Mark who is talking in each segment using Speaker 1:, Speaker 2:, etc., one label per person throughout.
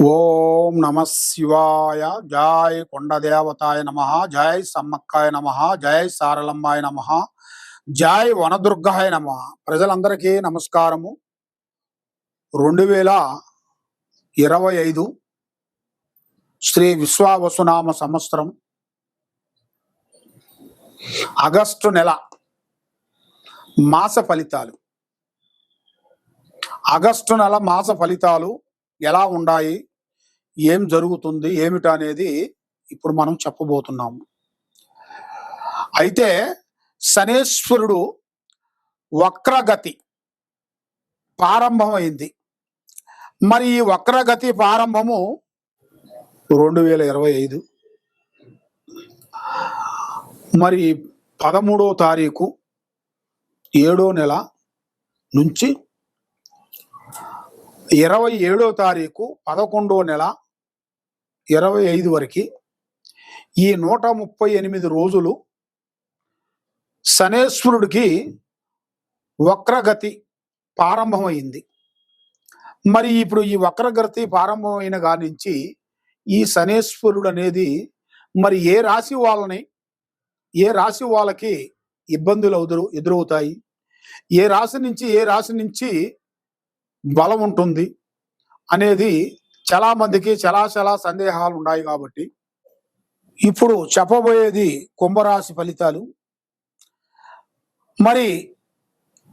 Speaker 1: ఓం నమ శివాయ. జై కొండదేవతాయ నమ, జై సమ్మక్కాయ నమ, జై సారలమ్మాయ నమ, జై వనదుర్గాయ నమ. ప్రజలందరికీ నమస్కారము. 2025 శ్రీ విశ్వావసునామ సంవత్సరం ఆగస్టు నెల మాస ఫలితాలు. ఆగస్టు నెల మాస ఫలితాలు ఎలా ఉన్నాయి, ఏం జరుగుతుంది, ఏమిటనేది ఇప్పుడు మనం చెప్పబోతున్నాము. అయితే శనేశ్వరుడు వక్రగతి ప్రారంభమైంది. మరి ఈ వక్రగతి ప్రారంభము 2025 మరి 13వ తారీఖు 7వ నెల నుంచి 27వ తారీఖు 11వ నెల 25 వరకు ఈ 138 రోజులు శనేశ్వరుడికి వక్రగతి ప్రారంభమైంది. మరి ఇప్పుడు ఈ వక్రగతి ప్రారంభమైన కాడి నుంచి ఈ శనేశ్వరుడు అనేది మరి ఏ రాశి వాళ్ళకి ఇబ్బందులు ఎదురవుతాయి, ఏ రాశి నుంచి బలం ఉంటుంది అనేది చాలా మందికి చాలా సందేహాలు ఉన్నాయి. కాబట్టి ఇప్పుడు చెప్పబోయేది కుంభరాశి ఫలితాలు. మరి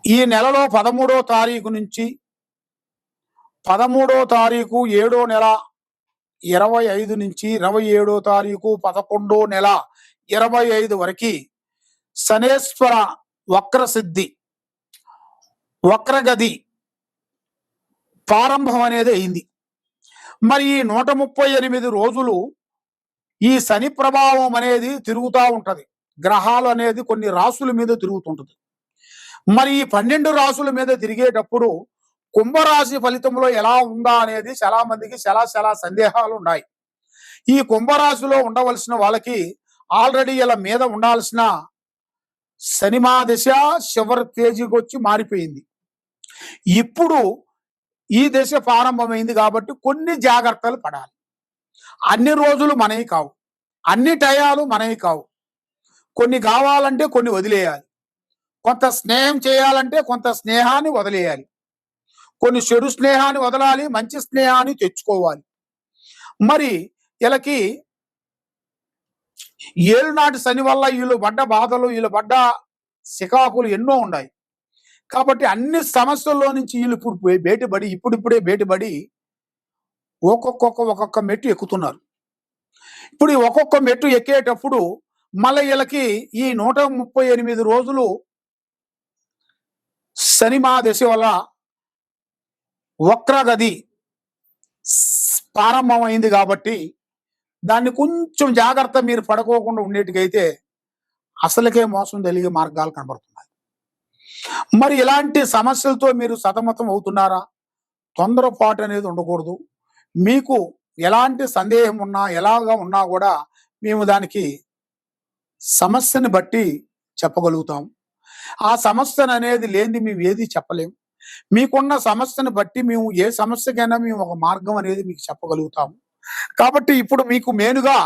Speaker 1: ఈ నెలలో 13వ తారీఖు నుంచి 13వ తారీఖు 7వ నెల 25 నుంచి 27వ తారీఖు 11వ నెల 25 వరకు శనేశ్వర వక్రసిద్ధి వక్రగతి ప్రారంభం అనేది అయింది. మరి ఈ 138 రోజులు ఈ శని ప్రభావం అనేది తిరుగుతూ ఉంటది. గ్రహాలు అనేది కొన్ని రాసుల మీద తిరుగుతుంటది. మరి ఈ 12 రాసుల మీద తిరిగేటప్పుడు కుంభరాశి ఫలితంలో ఎలా ఉందా అనేది చాలా మందికి చాలా సందేహాలు ఉన్నాయి. ఈ కుంభరాశిలో ఉండవలసిన వాళ్ళకి ఆల్రెడీ ఇలా మీద ఉండాల్సిన శనిమా దశ చివరి తేజీకి వచ్చి మారిపోయింది. ఇప్పుడు ఈ దశ ప్రారంభమైంది కాబట్టి కొన్ని జాగ్రత్తలు పడాలి. అన్ని రోజులు మనవి కావు, అన్ని టయాలు మనవి కావు. కొన్ని కావాలంటే కొన్ని వదిలేయాలి. కొంత స్నేహం చేయాలంటే కొంత స్నేహాన్ని వదిలేయాలి. కొన్ని చెడు స్నేహాన్ని వదలాలి, మంచి స్నేహాన్ని తెచ్చుకోవాలి. మరి వీళ్ళకి ఏలునాటి శని వల్ల వీళ్ళు పడ్డ బాధలు, వీళ్ళు పడ్డ సికాకులు ఎన్నో ఉన్నాయి. కాబట్టి అన్ని సమస్యల్లో నుంచి వీళ్ళు ఇప్పుడు ఇప్పుడిప్పుడే బయటపడి ఒక్కొక్క మెట్టు ఎక్కుతున్నారు. ఇప్పుడు ఈ ఒక్కొక్క మెట్టు ఎక్కేటప్పుడు మళ్ళీ వీళ్ళకి ఈ 138 రోజులు శనిమా దశ వల్ల వక్రగతి ప్రారంభమైంది. కాబట్టి దాన్ని కొంచెం జాగ్రత్త మీరు పడుకోకుండా ఉండేటికైతే అసలుకే మోసం జరిగే మార్గాలు కనబడుతున్నాయి. మరి ఇలాంటి సమస్యలతో మీరు సతమతం అవుతున్నారా? తొందరపాటు అనేది ఉండకూడదు. మీకు ఎలాంటి సందేహం ఉన్నా ఎలాగా ఉన్నా కూడా మేము దానికి సమస్యని బట్టి చెప్పగలుగుతాం. ఆ సమస్యను అనేది లేనిది మేము ఏది చెప్పలేము. మీకున్న సమస్యను బట్టి మేము ఏ సమస్యకైనా మేము ఒక మార్గం అనేది మీకు చెప్పగలుగుతాము. కాబట్టి ఇప్పుడు మీకు మేనుగా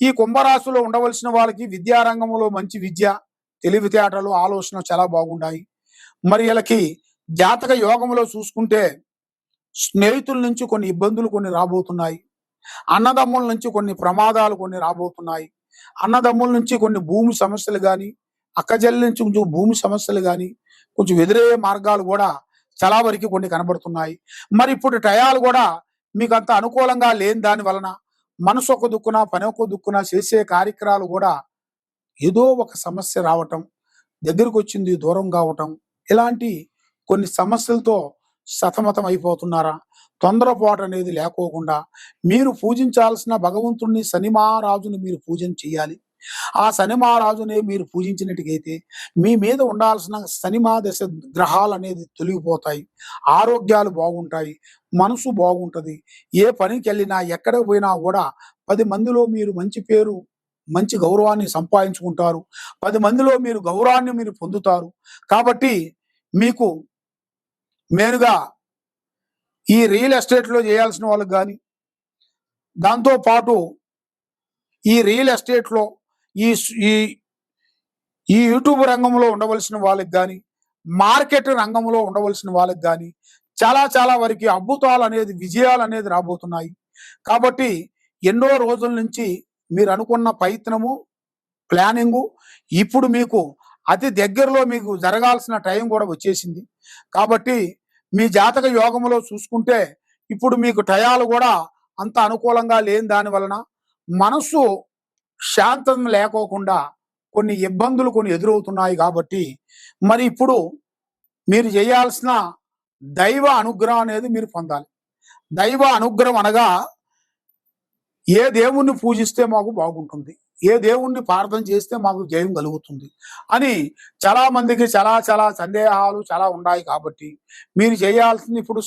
Speaker 1: ఈ కుంభరాశిలో ఉండవలసిన వాళ్ళకి విద్యారంగంలో మంచి విద్య, తెలివితేటలు, ఆలోచన చాలా బాగున్నాయి. మరి వీళ్ళకి జాతక యోగంలో చూసుకుంటే స్నేహితుల నుంచి కొన్ని ఇబ్బందులు కొన్ని రాబోతున్నాయి. అన్నదమ్ముల నుంచి కొన్ని ప్రమాదాలు కొన్ని రాబోతున్నాయి. అన్నదమ్ముల నుంచి కొన్ని భూమి సమస్యలు కానీ, అక్కజల్లి నుంచి కొంచెం భూమి సమస్యలు కానీ, కొంచెం ఎదురయ్యే మార్గాలు కూడా చాలా వరకు కొన్ని కనబడుతున్నాయి. మరి ఇప్పుడు టయాలు కూడా మీకు అంత అనుకూలంగా లేని దాని వలన మనసు ఒక దుక్కున, పని ఒక దుక్కున చేసే కార్యక్రమాలు కూడా ఏదో ఒక సమస్య రావటం, దగ్గరకు వచ్చింది దూరం కావటం, ఇలాంటి కొన్ని సమస్యలతో సతమతం అయిపోతున్నారా? తొందరపాటు అనేది లేకోకుండా మీరు పూజించాల్సిన భగవంతుడిని, శని మహారాజుని మీరు పూజన చేయాలి. ఆ శని మహారాజుని మీరు పూజించినట్టుగైతే మీ మీద ఉండాల్సిన శనిమా దశ గ్రహాలు అనేది తొలగిపోతాయి, ఆరోగ్యాలు బాగుంటాయి, మనసు బాగుంటుంది. ఏ పనికి వెళ్ళినా ఎక్కడికి పోయినా కూడా 10 మందిలో మీరు మంచి పేరు, మంచి గౌరవాన్ని సంపాదించుకుంటారు. 10 మందిలో మీరు గౌరవాన్ని మీరు పొందుతారు. కాబట్టి మీకు మేనుగా ఈ రియల్ ఎస్టేట్లో చేయాల్సిన వాళ్ళకి కానీ, దాంతో పాటు ఈ రియల్ ఎస్టేట్‌లో ఈ స్ ఈ ఈ యూట్యూబ్ రంగంలో ఉండవలసిన వాళ్ళకి గాని, మార్కెట్ రంగంలో ఉండవలసిన వాళ్ళకి గాని, చాలా చాలా వరకి అద్భుతాలనేది, విజయాలనేది రాబోతున్నాయి. కాబట్టి ఎన్నో రోజుల నుంచి మీరనుకున్న ప్రయత్నము, ప్లానింగు ఇప్పుడు మీకు అతి దగ్గరలో మీకు జరగాల్సిన టైం గూడా వచ్చేసింది. కాబట్టి మీ జాతక యోగములో చూసుకుంటే ఇప్పుడు మీకు టయాలు గూడా అంత అనుకూలంగా లేని దాని వలన మనస్సు శాంతం లేకోకుండా కొన్ని ఇబ్బందులు కొన్ని ఎదురవుతున్నాయి కాబట్టి, మరి ఇప్పుడు మీరు చేయాల్సిన దైవ అనుగ్రహం అనేది మీరు పొందాలి. దైవ అనుగ్రహం అనగా ఏ దేవుణ్ణి పూజిస్తే మాకు బాగుంటుంది, ఏ దేవుణ్ణి ప్రార్థన చేస్తే మాకు జయం కలుగుతుంది అని చాలా మందికి చాలా చాలా సందేహాలు చాలా ఉన్నాయి. కాబట్టి మీరు చేయాల్సింది ఇప్పుడు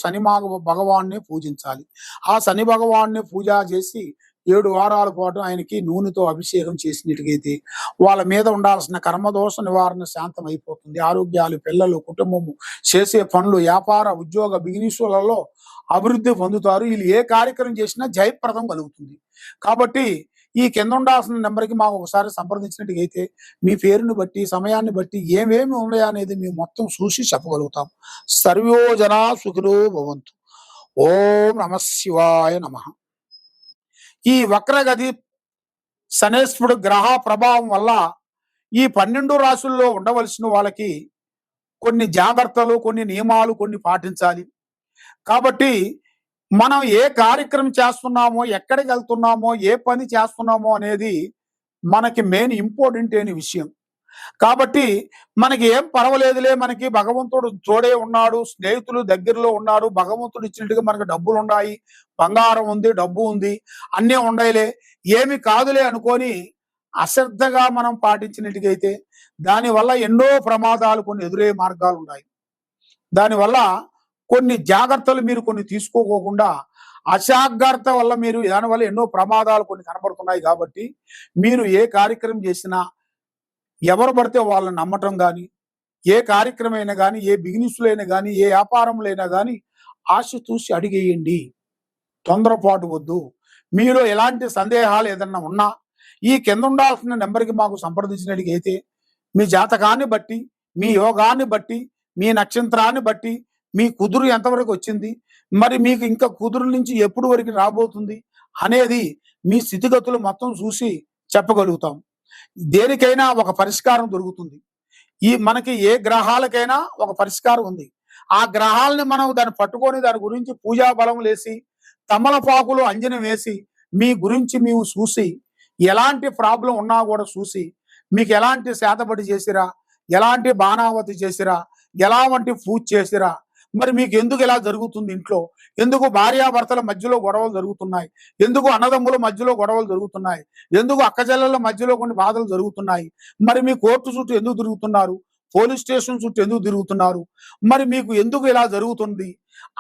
Speaker 1: భగవాన్ని పూజించాలి. ఆ శని భగవాన్ని పూజ చేసి 7 వారాల పాటు ఆయనకి నూనెతో అభిషేకం చేసినట్టుగైతే వాళ్ళ మీద ఉండాల్సిన కర్మదోష నివారణ శాంతం అయిపోతుంది. ఆరోగ్యాలు, పిల్లలు, కుటుంబము, చేసే పనులు, వ్యాపార, ఉద్యోగ, బిజినెస్‌లలో అభివృద్ధి పొందుతారు. వీళ్ళు ఏ కార్యక్రమం చేసినా జయప్రదం కలుగుతుంది. కాబట్టి ఈ కింద ఉండాల్సిన నెంబర్‌కి మాకు ఒకసారి సంప్రదించినట్టుగైతే మీ పేరుని బట్టి, సమయాన్ని బట్టి ఏమేమి ఉన్నాయనేది మేము మొత్తం చూసి చెప్పగలుగుతాం. సర్వో జనా సుఖినో భవంతు. ఓం నమః శివాయ నమః. ఈ వక్రగతి శనేశ్వరుడు గ్రహ ప్రభావం వల్ల ఈ 12 రాశుల్లో ఉండవలసిన వాళ్ళకి కొన్ని జాగ్రత్తలు, కొన్ని నియమాలు కొన్ని పాటించాలి. కాబట్టి మనం ఏ కార్యక్రమం చేస్తున్నామో, ఎక్కడికి వెళ్తున్నామో, ఏ పని చేస్తున్నామో అనేది మనకి మెయిన్ ఇంపార్టెంట్ అయిన విషయం. కాబట్టి మనకి ఏం పర్వాలేదులే, మనకి భగవంతుడు తోడే ఉన్నాడు, స్నేహితులు దగ్గరలో ఉన్నారు, భగవంతుడు ఇచ్చినట్టుగా మనకు డబ్బులున్నాయి, బంగారం ఉంది, డబ్బు ఉంది, అన్నీ ఉండయిలే, ఏమి కాదులే అనుకోని అశ్రద్ధగా మనం పాటించినట్టుగైతే దానివల్ల ఎన్నో ప్రమాదాలు కొన్ని ఎదురయ్యే మార్గాలున్నాయి. దానివల్ల కొన్ని జాగ్రత్తలు మీరు కొన్ని తీసుకోకోకుండా అజాగ్రత్త వల్ల మీరు దానివల్ల ఎన్నో ప్రమాదాలు కొన్ని కనబడుతున్నాయి. కాబట్టి మీరు ఏ కార్యక్రమం చేసినా ఎవరు పడితే వాళ్ళని నమ్మటం గాని, ఏ కార్యక్రమం అయినా గాని, ఏ బిజినెస్‌లో అయినా గాని, ఏ వ్యాపారంలో అయినా గాని ఆచితూచి అడిగేయండి. తొందరపాటు వద్దు. మీలో ఎలాంటి సందేహాలు ఏదన్నా ఉన్నా ఈ కింద ఉండాల్సిన నెంబర్‌కి మాకు సంప్రదించినట్టుగైతే మీ జాతకాన్ని బట్టి, మీ యోగాన్ని బట్టి, మీ నక్షత్రాన్ని బట్టి, మీ కుదురు ఎంతవరకు వచ్చింది, మరి మీకు ఇంకా కుదురు నుంచి ఎప్పుడు వరకు రాబోతుంది అనేది మీ స్థితిగతులు మొత్తం చూసి చెప్పగలుగుతాం. దేనికైనా ఒక పరిష్కారం దొరుకుతుంది. మనకి ఏ గ్రహాలకైనా ఒక పరిష్కారం ఉంది. ఆ గ్రహాలని మనం దాన్ని పట్టుకొని దాని గురించి పూజా బలములేసి, తమలపాకులు అంజనం వేసి, మీ గురించి మేము చూసి, ఎలాంటి ప్రాబ్లమ్ ఉన్నా కూడా చూసి, మీకు ఎలాంటి శాతపడి చేసిరా, ఎలాంటి బాణావతి చేసిరా, ఎలాంటి పూజ చేసిరా, మరి మీకు ఎందుకు ఇలా జరుగుతుంది ఇంట్లో, ఎందుకు భార్యాభర్తల మధ్యలో గొడవలు జరుగుతున్నాయి, ఎందుకు అన్నదమ్ముల మధ్యలో గొడవలు జరుగుతున్నాయి, ఎందుకు అక్కచెల్లెల మధ్యలో కొన్ని బాధలు జరుగుతున్నాయి, మరి మీ కోర్టు చుట్టూ ఎందుకు తిరుగుతున్నారు, పోలీస్ స్టేషన్ చుట్టూ ఎందుకు తిరుగుతున్నారు, మరి మీకు ఎందుకు ఇలా జరుగుతుంది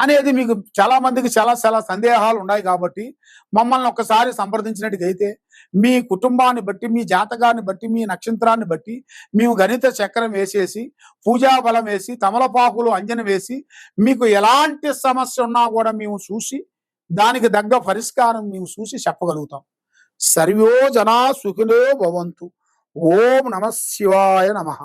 Speaker 1: అనేది మీకు చాలా మందికి చాలా చాలా సందేహాలు ఉన్నాయి. కాబట్టి మమ్మల్ని ఒక్కసారి సంప్రదించినట్టుగైతే మీ కుటుంబాన్ని బట్టి, మీ జాతకాన్ని బట్టి, మీ నక్షత్రాన్ని బట్టి మేము గణిత చక్రం వేసేసి, పూజా బలం వేసి, తమలపాకులు అంజనం వేసి, మీకు ఎలాంటి సమస్య ఉన్నా కూడా మేము చూసి దానికి తగ్గ పరిష్కారం మేము చూసి చెప్పగలుగుతాం. సర్వో జనా సుఖినో భవంతు. ఓం నమః శివాయ నమః.